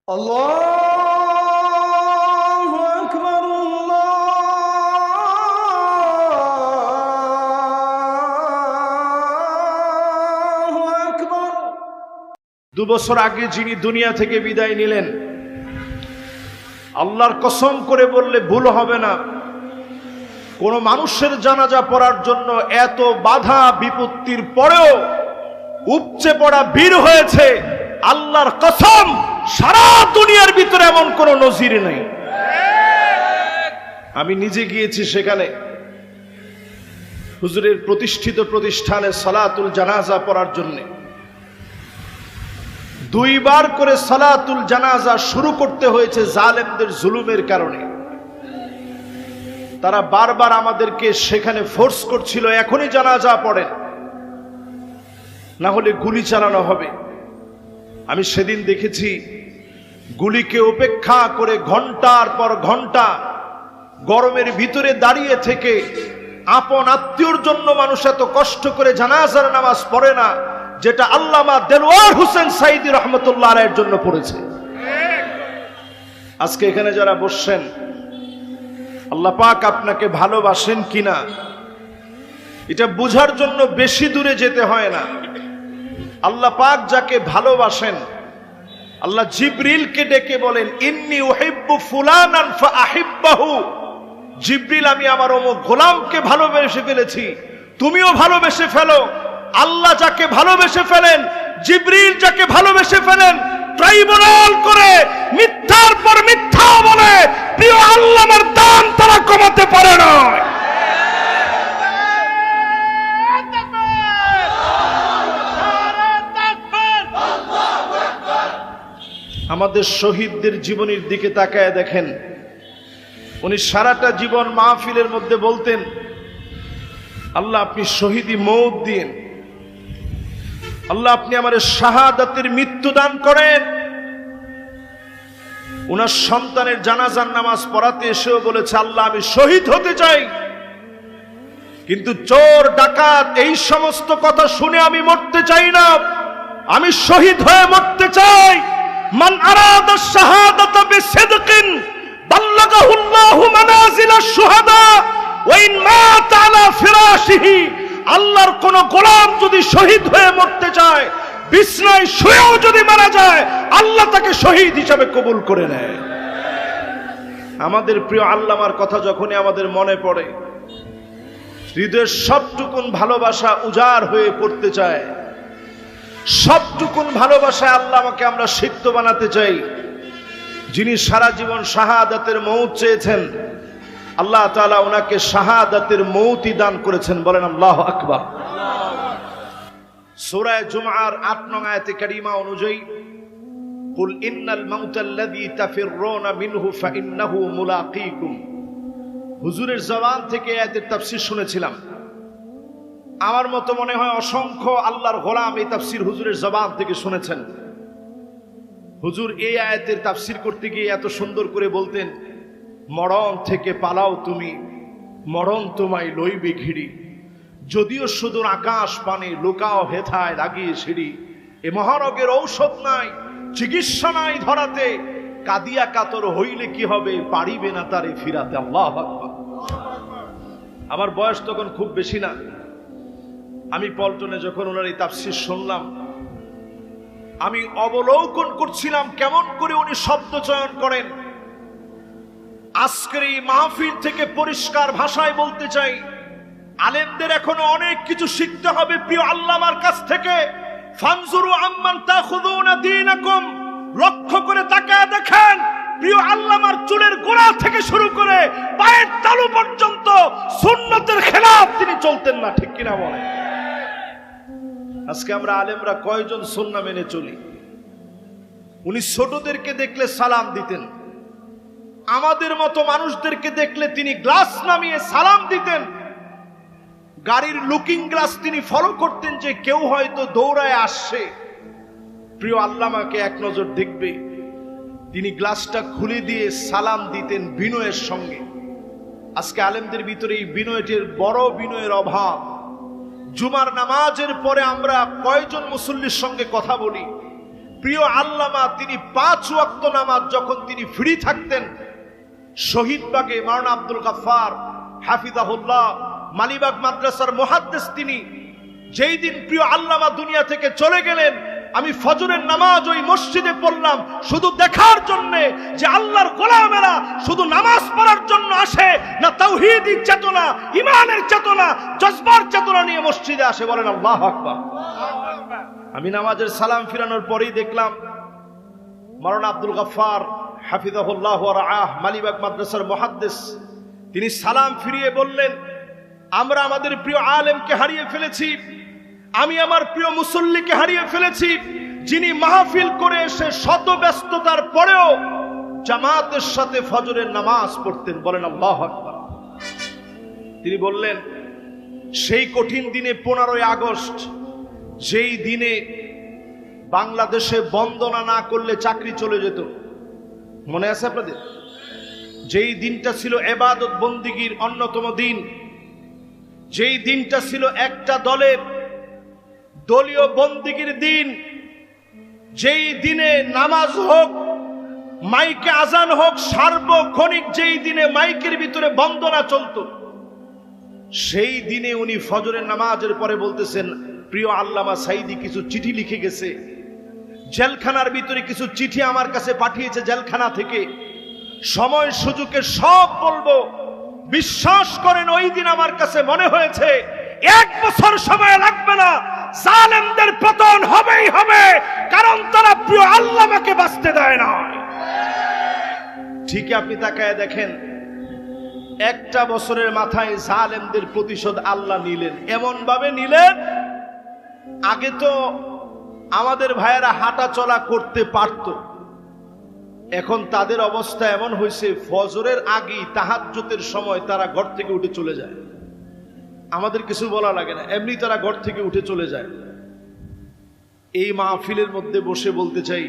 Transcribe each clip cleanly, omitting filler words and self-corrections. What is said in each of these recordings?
আল্লাহু আকবার, আল্লাহু আকবার। 2 বছর আগে যিনি দুনিয়া থেকে বিদায় নিলেন, আল্লাহর কসম করে বললে ভুল হবে না, কোন মানুষের জানাজা পড়ার জন্য এত বাধা বিপত্তির পরেও উপচে পড়া ভিড় হয়েছে। আল্লাহর কসম, সারা দুনিয়ার ভিতরে এমন কোন নজির নেই। আমি নিজে গিয়েছি সেখানে, হুজুরের প্রতিষ্ঠিত প্রতিষ্ঠানে সালাতুল জানাজা পড়ার জন্য। 2 বার করে সালাতুল জানাজা শুরু করতে হয়েছে জালেমদের জুলুমের কারণে। তারা বারবার আমাদেরকে সেখানে ফোর্স করছিল, এখনই জানাজা পড়েন, না হলে গুলি চালানো হবে। আমি সেদিন দেখেছি গুলিকে উপেক্ষা করে ঘন্টার পর ঘন্টা গরমের ভিতরে দাঁড়িয়ে থেকে আপন আত্মীয়র জন্য মানুষ এত কষ্ট করে জানাজার নামাজ পড়ে না, যেটা আল্লামা দেলোয়ার হোসেন সাইদি রহমতুল্লাহ আলাইহির জন্য পড়েছে। আজকে এখানে যারা বসছেন, আল্লাহ পাক আপনাকে ভালোবাসেন কিনা এটা বুঝার জন্য বেশি দূরে যেতে হয় না। আল্লাহ পাক যাকে ভালোবাসেন, আল্লাহ জিবরিলকে ডেকে বলেন, ইন্নী উহিব্বু ফুলানান ফাআহিব্বাহু। জিবরিল, আমি আমার অমুক গোলামকে ভালোবেসে ফেলেছি, তুমিও ভালোবেসে ফেলো। আল্লাহ যাকে ভালোবেসে ফেলেন, জিবরিল যাকে ভালোবেসে ফেলেন, ট্রাইব্যুনাল করে মিথ্যার পর মিথ্যা বলে প্রিয় আল্লাহর দান তারা কমাতে পারে না। আমাদের শহীদদের জীবনের দিকে তাকায় দেখেন, উনি সারাটা জীবন মাহফিলের মধ্যে বলতেন, আল্লাহ আপনি শহীদি মওত দিন, আল্লাহ আপনি আমাদের শাহাদাতের মৃত্যু দান করেন। উনার সন্তানের জানাজার নামাজ পড়াতে এসেও বলেছে, আল্লাহ আমি শহীদ হতে চাই, কিন্তু চোর ডাকাত এই সমস্ত কথা শুনে আমি মরতে চাই না, আমি শহীদ হয়ে মরতে চাই। মান আরাদা শাহাদাতা বিসিদকিন বাল্লাগাহুল্লাহু মানাজিলাশ শুহাদা ওয়া ইন মাতা আলা ফিরাশিহি। আল্লাহর কোন গোলাম যদি শহীদ হয়ে মরতে চায়, বিছনায় শুয়েও যদি মারা যায়, আল্লাহ তাকে শহীদ হিসাবে কবুল করে নেয়। আমাদের প্রিয় আল্লামার কথা যখনই আমাদের মনে পড়ে, হৃদয়ের সবটুকুন ভালোবাসা উজাড় হয়ে পড়তে চায়। সবটুকুন ভালোবাসায় আল্লাহ আমাকে আমরা সিক্ত বানাতে চাই। যিনি সারা জীবন শাহাদাতের মওত চেয়েছেন, আল্লাহ তাআলা ওনাকে শাহাদাতের মওতই দান করেছেন। বলেন আল্লাহু আকবার। সূরা জুমআর 8 নং আয়াতে কারিমা অনুযায়ী, কুল ইন্নাল মাউতাল্লাযী তাফিররুনা মিনহু ফাইন্নাহু মুলাকীকুম। হুজুরের জবান থেকে আয়াতের তাফসীর শুনেছিলাম। আমার মতো মনে হয় অসংখ্য আল্লাহর গোলাম এই তাফসীর হুজুরের জবান থেকে শুনেছেন। হুজুর এই আয়াতের তাফসীর করতে গিয়ে এত সুন্দর করে বলতেন, মরণ থেকে পালাও তুমি, মরণ তোমায় লইবে ঘিরি, যদিও সুদূর আকাশ পানে লুকাও হেথায় লাগিয়ে সিঁড়ি। এ মহারোগের ঔষধ নাই, চিকিৎসা নাই ধরাতে, কাদিয়া কাতর হইলে কি হবে, পারিবে না তারে ফিরাতে। আল্লাহু আকবার। আমার বয়স তখন খুব বেশি না। আমি পল্টনে যখন ওনার এই তাফসীর শুনলাম, আমি অবলোকন করছিলাম কেমন করে উনি শব্দ চয়ন করেন। আজকের এই মাহফিল থেকে পরিষ্কার ভাষায় বলতে চাই, আলেমদের এখনো অনেক কিছু শিখতে হবে প্রিয় আল্লামার কাছ থেকে। ফানজুরু আম্মান তাখুযুনা দীনাকুম। লক্ষ্য করে তাকায় দেখেন, প্রিয় আল্লামার চুলের গোড়া থেকে শুরু করে পায়ের তালু পর্যন্ত সুন্নতের খেলাফ তিনি চলতেন না, ঠিক কিনা বলেন? আজকে আমরা আলেমরা কয়জন সুন্নাহ মেনে চলি? উনি ছোটদেরকে দেখলে সালাম দিতেন, আমাদের মতো মানুষদেরকে দেখলে তিনি গ্লাস নামিয়ে সালাম দিতেন। গাড়ির লুকিং গ্লাস তিনি ফলো করতেন, যে কেউ হয়তো দৌড়ায় আসছে, প্রিয় আল্লামাকে এক নজর দেখবে, তিনি গ্লাসটা খুলে দিয়ে সালাম দিতেন বিনয়ের সঙ্গে। আজকে আলেমদের ভিতরে এই বিনয়টির বড় বিনয়ের অভাব। জুমার নামাজের পরে আমরা কয়জন মুসল্লির সঙ্গে কথা বলি? প্রিয় আল্লামা তিনি 5 ওয়াক্ত নামাজ যখন তিনি ফ্রি থাকতেন শহীদবাগে মাওলানা আব্দুল গাফফার হাফিজাহুল্লাহ মালিবাগ মাদ্রাসার মুহাদ্দিস তিনি যেই দিন প্রিয় আল্লামা দুনিয়া থেকে চলে গেলেন আমি ফজরের নামাজ ওই মসজিদে পড়লাম শুধু দেখার জন্য যে আল্লাহর গোলামেরা শুধু নামাজ পড়ার জন্য আসে না তাওহীদি চেতনা ঈমানের চেতনা জজবার চেতনা নিয়ে মসজিদে আসে বলেন আল্লাহু আকবার। আমি নামাজের সালাম ফিরানোর পরেই দেখলাম মাওলানা আব্দুল গাফফার হাফিজাহুল্লাহ ওয়া রাআহ মালিবাগ মাদ্রাসার মুহাদ্দিস তিনি সালাম ফিরিয়ে বললেন আমরা আমাদের প্রিয় আলেমকে হারিয়ে ফেলেছি, আমি আমার প্রিয় মুসল্লিকে হারিয়ে ফেলেছি যিনি মাহফিল করে এসে শত ব্যস্ততার পরেও জামাতের সাথে ফজরের নামাজ পড়তেন বলেন আল্লাহু আকবার। তিনি বললেন সেই কঠিন দিনে 15ই আগস্ট যেই দিনে বাংলাদেশে বন্দনা না করলে চাকরি চলে যেত, মনে আছে আপনাদের? যেই দিনটা ছিল ইবাদত বন্দিগির অন্যতম দিন, যেই দিনটা ছিল একটা দলের দলীয় বন্দিগির দিন, যেই দিনে নামাজ হোক মাইকে আজান হোক সার্বক্ষণিক যেই দিনে মাইকের ভিতরে বন্দনা চলতো, সেই দিনে উনি ফজরের নামাজের পরে বলতেছেন প্রিয় আল্লামা সাইদি কিছু চিঠি লিখে গেছে, জেলখানার ভিতরে কিছু চিঠি আমার কাছে পাঠিয়েছে জেলখানা থেকে, সময় সুযোগে সব বলবো। বিশ্বাস করেন ওই দিন আমার কাছে মনে হয়েছে 1 বছর সময় লাগবে না, জালেমদের পতন হবেই হবে, কারণ তারা প্রিয় আল্লামাকে বাঁচতে দেয় না। ঠিকই আপনি তাকায় দেখেন একটা বছরের মাথায় জালেমদের প্রতিশোধ আল্লাহ নিলেন, এমন ভাবে নিলেন আগে তো আমাদের ভাইয়েরা হাঁটা চলা করতে পারত, এখন তাদের অবস্থা এমন হয়েছে ফজরের আগেই তাহাজ্জুদের সময় তারা ঘর থেকে উঠে চলে যায়, আমাদের কিছু বলা লাগে না, এমনি তারা ঘর থেকে উঠে চলে যায়। এই মাহফিলের মধ্যে বসে বলতে চাই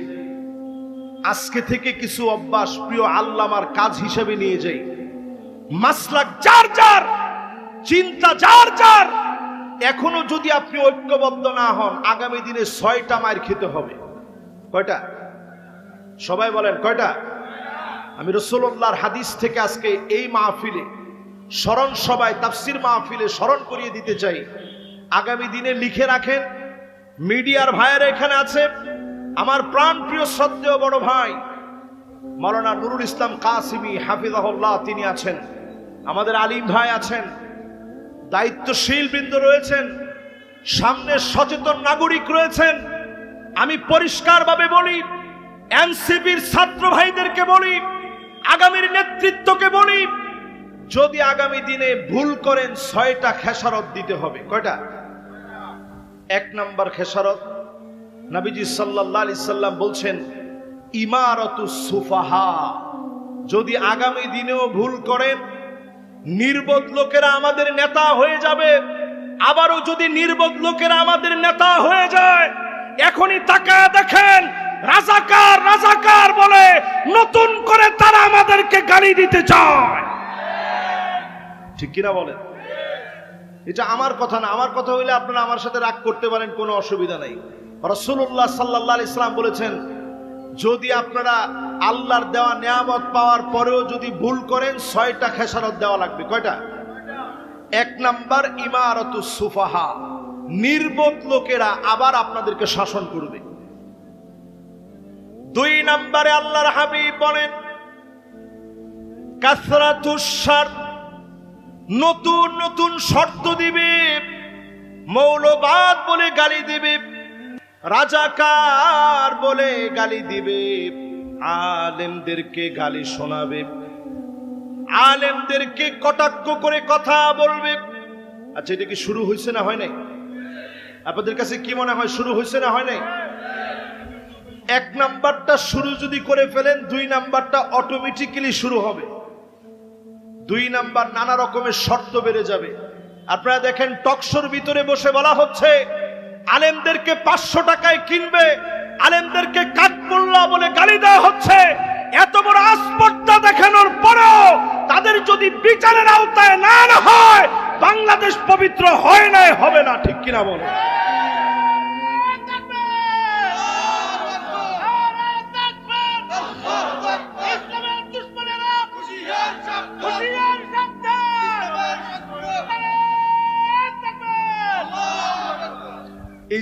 আজকে থেকে কিছু অভ্যাস প্রিয় আল্লামার কাজ হিসেবে নিয়ে যাই, মাসলাক যার যার, চিন্তা যার যার। এখনো যদি আপনি ঐক্যবদ্ধ না হন আগামী দিনে 6টা মাইর খেতে হবে। কয়টা? সবাই বলেন কয়টা? আমি রাসূলুল্লাহর হাদিস থেকে আজকে এই মাহফিলে স্মরণ সবাই তাফসীর মাহফিলে স্মরণ করিয়ে দিতে চাই। আগামী দিনে লিখে রাখেন, মিডিয়ার ভাইয়েরা এখানে আছে, আমার প্রাণ প্রিয় শ্রদ্ধেয় বড় ভাই মাওলানা নুরুল ইসলাম কাসিমি হাফিজাহুল্লাহ তিনি আছেন, আমাদের আলিম ভাই আছেন, দায়িত্বশীল বৃন্দ রয়েছেন, সামনে সচেতন নাগরিক রয়েছেন। আমি পরিষ্কারভাবে বলি, এনসিপির ছাত্র ভাইদেরকে বলি, আগামীর নেতৃত্বকে বলি, যদি আগামী দিনে ভুল করেন 6টা খেসারত দিতে হবে। কয়টা? 1 নাম্বার খেসারত নবীজি সাল্লাল্লাহু আলাইহি সাল্লাম বলছেন ইমারাতুস সুফাহা, যদি আগামী দিনেও ভুল করেন নির্বোধ লোকেরা আমাদের নেতা হয়ে যাবে। আবারও যদি নির্বোধ লোকেরা আমাদের নেতা হয়ে যায়, এখনই তাকায় দেখেন রাজাকার রাজাকার বলে নতুন করে তারা আমাদেরকে গালি দিতে চায়, ঠিক কিনা বলেন? এটা আমার কথা না, আমার কথা হইলে আপনারা আমার সাথে রাগ করতে পারেন, কোনো অসুবিধা নাই। রাসূলুল্লাহ সাল্লাল্লাহু আলাইহি সাল্লাম বলেছেন যদি আপনারা আল্লাহর দেওয়া নিয়ামত পাওয়ার পরেও যদি ভুল করেন 6টা খেসারত দেওয়া লাগবে। কয়টা? 1 নাম্বার ইমারাতুস সুফাহা, নির্বোধ লোকেরা আবার আপনাদেরকে শাসন করবে। 2 নম্বরে আল্লাহর হাবিব বলেন কাসরাতুস শার, নতুন নতুন শর্ত দিবে, মৌলবাদ বলে গালি দিবে, রাজাকার বলে গালি দিবে, আলেমদেরকে গালি শোনাবে, আলেমদেরকে কটাক্ষ করে কথা বলবে। আচ্ছা, এটা কি শুরু হয়েছে না হয় নাই? আপনাদের কাছে কি মনে হয় শুরু হয়েছে না হয় নাই? 1 নাম্বারটা শুরু যদি করে ফেলেন 2 নাম্বারটা অটোমেটিক্যালি শুরু হবে। 2 নাম্বার নানা রকমের শর্ত বেড়ে যাবে। আপনারা দেখেন টকশোর ভিতরে বসে বলা হচ্ছে আলেমদেরকে 500 টাকায় কিনবে, আলেমদেরকে কাঠমোল্লা বলে গালি দেওয়া হচ্ছে। এত বড় আসপর্দা দেখানোর পরেও তাদের যদি বিচারের আওতায় না হয় বাংলাদেশ পবিত্র হয় না, হবে না, ঠিক কিনা বলে?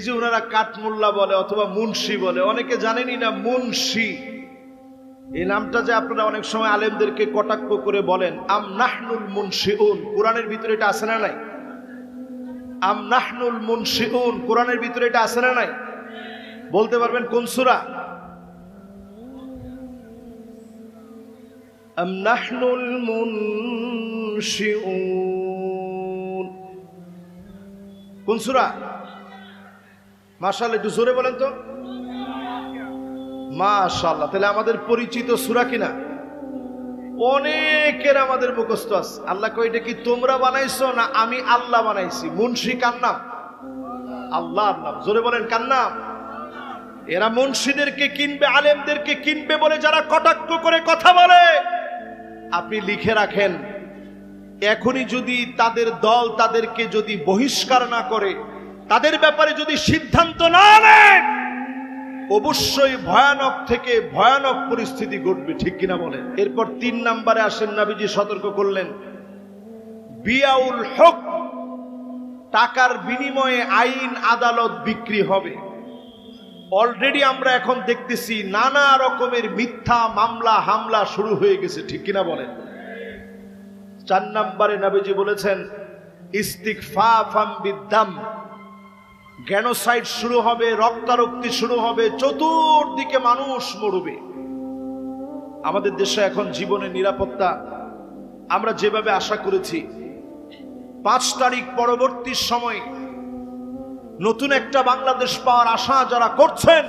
যে ওনারা কাঠমোল্লা বলে অথবা মুন্সি বলে, অনেকে জানেনই না মুন্সি এই নামটা যে আপনারা অনেক সময় আলেমদেরকে কটাক্ষ করে বলেন। আম নাহনুল মুনশিউন, কোরআনের ভিতরে এটা আছে না নাই? আম নাহনুল মুনশিউন, কোরআনের ভিতরে এটা আছে না নাই? বলতে পারবেন কোন সূরা? আম নাহনুল মুনশিউন, কোন সূরা? মাশাআল্লাহ, একটু জোরে বলেন তো। মাশাআল্লাহ, তাহলে আমাদের পরিচিত সূরা কিনা? অনেকের আমাদের মুখস্থ আছে। আল্লাহ কয়, এটা কি তোমরা বানাইছো না আমি আল্লাহ বানাইছি? মুন্সি কার নাম? আল্লাহর নাম। জোরে বলেন কার নাম? এরা মুন্সিদেরকে কিনবে, আলেমদেরকে কিনবে বলে যারা কটাক্ষ করে কথা বলে, আপনি লিখে রাখেন, এখনই যদি তাদের দল তাদেরকে যদি বহিষ্কার না করে, তাদের ব্যাপারে যদি সিদ্ধান্ত না নেয়, অবশ্যই ভয়ানক থেকে ভয়ানক পরিস্থিতি ঘটবে। ঠিক কিনা বলেন? এরপর 3 নম্বরে আসেন, নবীজি সতর্ক করলেন, বিয়াউল হক, টাকার বিনিময়ে আইন আদালত বিক্রি হবে। অলরেডি আমরা এখন দেখতেছি নানা রকমের মিথ্যা মামলা হামলা শুরু হয়ে গেছে। ঠিক কিনা বলেন? 4 নম্বরে নবীজি বলেছেন, ইস্তিগফাফাম বিদ্দাম, গ্যানোসাইড শুরু হবে, রক্তারক্তি শুরু হবে, চতুর্দিকে মানুষ মরবে। আমাদের দেশে এখন জীবনের নিরাপত্তা আমরা যেভাবে আশা করেছি, 5 তারিখ পরবর্তী সময় নতুন একটা বাংলাদেশ পাওয়ার আশা যারা করছেন,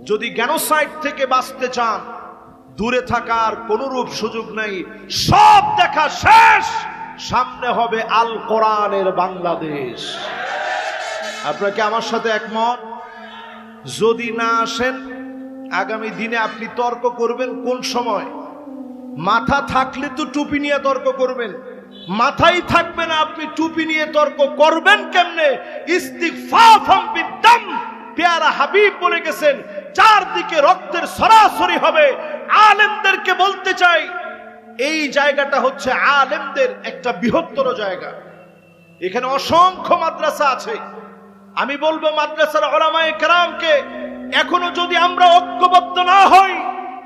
যদি গ্যানোসাইড থেকে বাঁচতে চান, দূরে থাকার কোনরূপ সুযোগ নাই, সব দেখা শেষ, সামনে হবে আল কোরআনের বাংলাদেশ। আপনারা কি আমার সাথে একমত? যদি না আসেন, আগামী দিনে আপনি তর্ক করবেন কোন সময়? মাথা থাকলে তো টুপি নিয়ে তর্ক করবেন, মাথাই থাকবে না, আপনি টুপি নিয়ে তর্ক করবেন কেমনে? ইস্তিগফাফাম বিদ্দাম, পেয়ারা হাবিব বলে গেছেন, চারদিকে রক্তের সরাসরি হবে। আলেমদেরকে বলতে চাই, এই জায়গাটা হচ্ছে আলেমদের একটা বৃহত্তর জায়গা। এখানে অসংখ্য মাদ্রাসা আছে। আমি বলবো মাদ্রাসার উলামায়ে কেরামকে, এখনো যদি আমরা ঐক্যবদ্ধ না হই,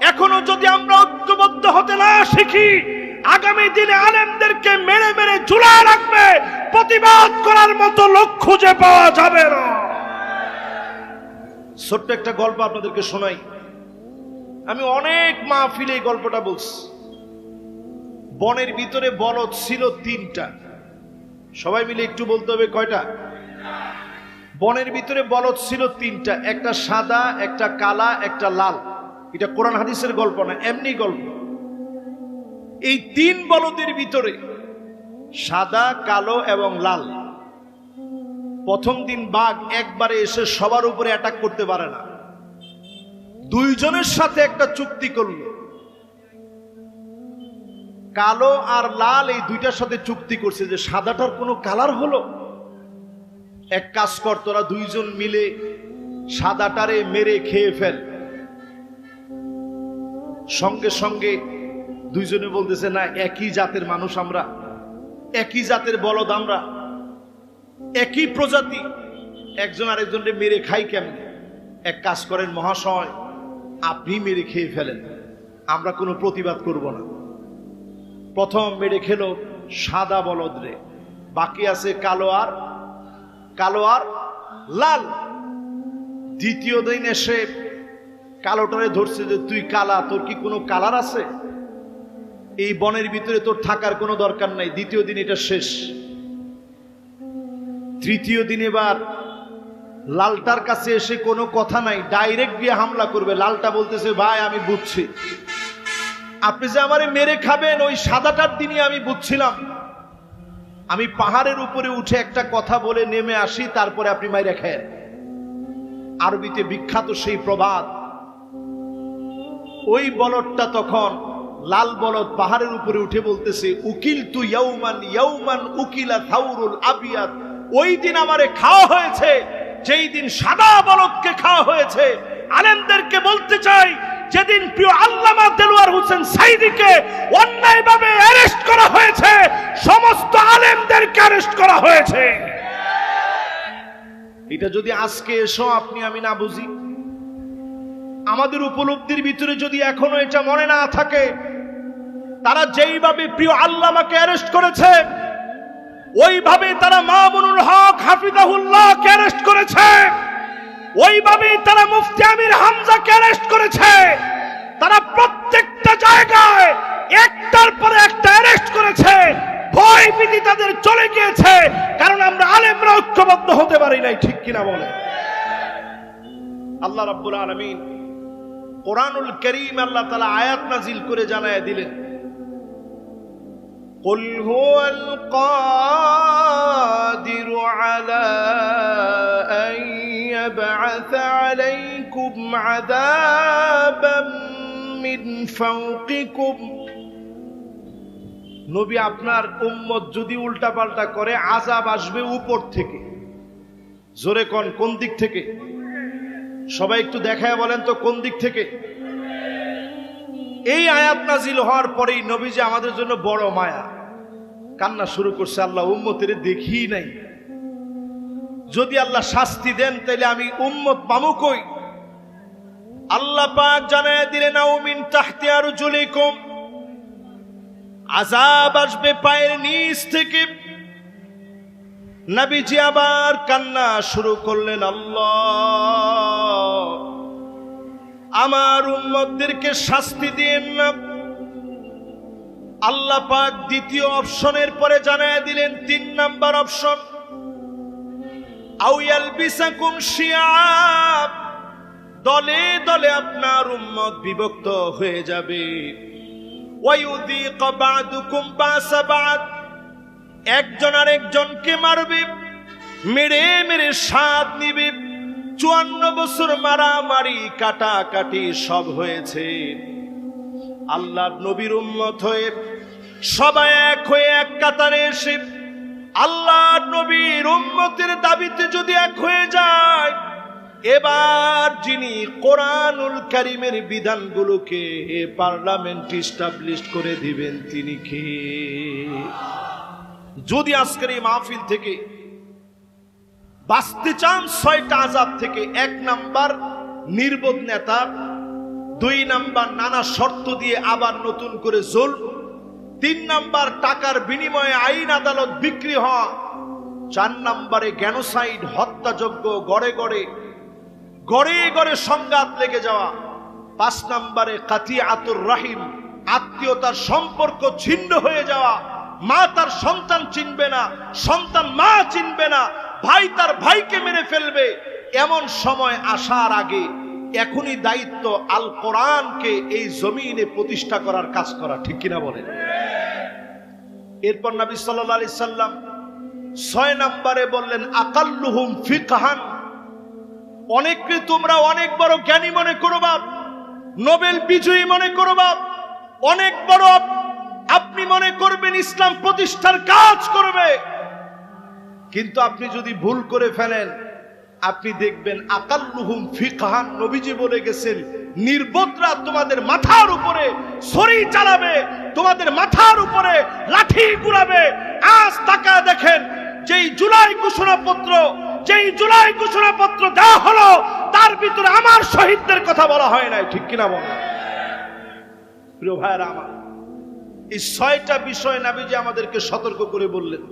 এখনো যদি আমরা ঐক্যবদ্ধ হতে না শিখি, আগামী দিনে আলেমদেরকে মেরে মেরে ঝুলায় রাখবে, প্রতিবাদ করার মতো লোক খুঁজে পাওয়া যাবে না। ছোট্ট একটা গল্প আপনাদেরকে শোনাই। আমি অনেক মাহফিলে এই গল্পটা বলছি। বনের ভিতরে বলদ ছিল 3টা। সবাই মিলে একটু বলতে হবে, কয়টা? বনের ভিতরে বলদ ছিল 3টা, একটা সাদা, একটা কালা, একটা লাল। এটা কোরআন হাদিসের গল্প না, এমনি গল্প। এই 3 বলদের ভিতরে সাদা, কালো এবং লাল, প্রথম দিন বাঘ একবারে এসে সবার উপরে অ্যাটাক করতে পারে না। 2 জনের সাথে একটা চুক্তি করলো। কালো আর লাল এই 2টার সাথে চুক্তি করছে যে সাদাটার কোনো কালার হলো, এক কাজ কর, তোরা 2 জন মিলে সাদাটারে মেরে খেয়ে ফেল। সঙ্গে সঙ্গে 2 জনে বলতেছে, না, একই জাতের মানুষ আমরা, একই জাতের বলদ আমরা, একই প্রজাতি, একজন আরেকজনকে মেরে খাই কেমনে? এক কাজ করেন মহাশয়, আপনি মেরে খেয়ে ফেলেন, আমরা কোনো প্রতিবাদ করব না। প্রথম মেরে খেলো সাদা বলদ রে, বাকি আছে কালো আর লাল। দ্বিতীয় দিন এসে কালোটারে ধরছে যে তুই কালা, তোর কি কোনো কালার আছে? এই বনের ভিতরে তোর থাকার কোনো দরকার নাই। দ্বিতীয় দিন এটা শেষ। তৃতীয় দিন এবার লালটার কাছে এসে কোনো কথা নাই, ডাইরেক্ট গিয়ে হামলা করবে। লালটা বলতেছে, ভাই আমি বুঝছি, আপনি যে আমারে মেরে খাবেন, ওই সাদাটার দিনই আমি বুঝছিলাম। আমি পাহাড়ের উপরে উঠে একটা কথা বলে নেমে আসি, তারপরে আপনি মাইরা খায়েন। আরবিতে বিখ্যাত সেই প্রবাদ। ওই বলদটা তখন, লাল বলদ পাহাড়ের উপরে উঠে বলতেছে, উকিল তু ইয়াউমান উকিলা থাউরুল আবিয়াদ, ওই দিন আমারে খাওয়া হয়েছে যেই দিন সাদা বলদকে খাওয়া হয়েছে। আলেমদেরকে বলতে চাই, যেদিন প্রিয় আল্লামা দেলোয়ার হোসেন সাইদীকে অন্যায়ভাবে অ্যারেস্ট করা হয়েছে, সমস্ত আলেমদেরকে অ্যারেস্ট করা হয়েছে। এটা যদি আজকে এসো আপনি আমি না বুঝি, আমাদের উপলব্ধির ভিতরে যদি এখনো এটা মনে না থাকে, তারা যেইভাবে প্রিয় আল্লামাকে অ্যারেস্ট করেছে, ওইভাবে তারা মামুনুল হক হাফিজাহুল্লাহকে অ্যারেস্ট করেছে, ওইভাবেই তারা মুফতি আমির হামজাকে অ্যারেস্ট করেছে। তারা প্রত্যেকটা জায়গায় একটার পর একটা অ্যারেস্ট করেছে। ভয় ভীতি তাদের চলে গিয়েছে, কারণ আমরা আলেমরা ঐক্যবদ্ধ হতে পারি নাই, ঠিক কিনা বলে? আল্লাহ রাব্বুল আলামিন কোরআনুল কারীম আল্লাহ তাআলা আয়াত নাজিল করে জানায় দিলেন, কুল হুয়াল কাদিরু আলা আন ইয়াবআসা আলাইকুম আযাবাম মিন ফাওকিকুম। নবী, আপনার উম্মত যদি উল্টাপাল্টা করে আযাব আসবে উপর থেকে। জোরে কোন দিক থেকে? সবাই একটু দেখায় বলেন তো কোন দিক থেকে? এই আয়াত নাজিল হওয়ার পরেই নবীজি আমাদের জন্য বড় মায়া, কান্না শুরু করছে, আল্লাহ উম্মতের দেখি নাই, যদি আল্লাহ শাস্তি দেন তাহলে আমি উম্মত পামু কই? আল্লাহ পাক জানায় দিলেন, আও মিন তাহতি আরজুলিকুম, আযাব আসবে পায়ের নিচ থেকে। নবীজি আবার কান্না শুরু করলেন, আল্লাহ আমার উম্মতদেরকে শাস্তি দিয়েন না। আল্লাহ পাক দ্বিতীয় অপশনের পরে জানায় দিলেন 3 নাম্বার অপশন, আও ইয়ালবিসাকুম শিয়াব, দলে দলে আপনার উম্মত বিভক্ত হয়ে যাবে। ওয়ায়ুযীক বা'দুকুম বা'সা বা'দ, একজন আরেকজনকে মারবে, মেরে মেরে স্বাদ নিবে। 54 বছর মারামারি কাটাকাটি সব হয়েছে। আল্লাহর নবীর উম্মত হয়ে সবাই এক হয়ে এক কাতারে এসে আল্লাহর নবীর উম্মতের দাবিতে যদি এক হয়ে যায়, এবার যিনি কোরআনুল কারীমের বিধানগুলোকে পার্লামেন্ট এস্টাবলিশ করে দিবেন তিনি কে? যদি আজকের এই মাহফিল থেকে বাঁচতে চান 6টা আযাব থেকে, 1 নাম্বার নির্বোধ নেতা, 2 নাম্বার নানা শর্ত দিয়ে আবার নতুন করে জুলম, 3 নাম্বার টাকার বিনিময়ে আইন আদালত বিক্রি হওয়া, 4 নাম্বারে গ্যানোসাইড হত্যাযজ্ঞ, গড়ে গড়ে সংঘাত লেগে যাওয়া, 5 নাম্বারে কাতিআতুর রাহিম, আত্মীয়তার সম্পর্ক ছিন্ন হয়ে যাওয়া, মা তার সন্তান চিনবে না, সন্তান মা চিনবে না, ভাই তার ভাইকে মেরে ফেলবে। এমন সময় আসার আগে এখনই দায়িত্ব আল কোরআনকে এই জমিনে প্রতিষ্ঠা করার কাজ করা, ঠিক কিনা বলেন? এরপর নবী সাল্লাল্লাহু আলাইহি সাল্লাম 6 নম্বরে বললেন, আকাল্লুহুম ফিকহান, অনেককে তোমরা অনেক বড় জ্ঞানী মনে করবা, নোবেল বিজয়ী মনে করবা, অনেক বড় আপনি মনে করবেন ইসলাম প্রতিষ্ঠার কাজ করবে, কিন্তু আপনি যদি ভুল করে ফেলেন, আপনি দেখবেন আকাল্লুহুম ফিকহান, নবীজি বলে গেছেন নির্বোধরা তোমাদের মাথার উপরে ছড়ি চালাবে, তোমাদের মাথার উপরে লাঠি ঘুরাবে। আজ তাকায় দেখেন, যেই জুলাই ঘোষণাপত্র দেওয়া হলো, তার ভিতরে আমার শহীদদের কথা বলা হয় নাই, ঠিক কিনা বলেন? প্রিয় ভাইরা আমার, এই 6টা বিষয় নবীজি আমাদেরকে সতর্ক করে বললেন।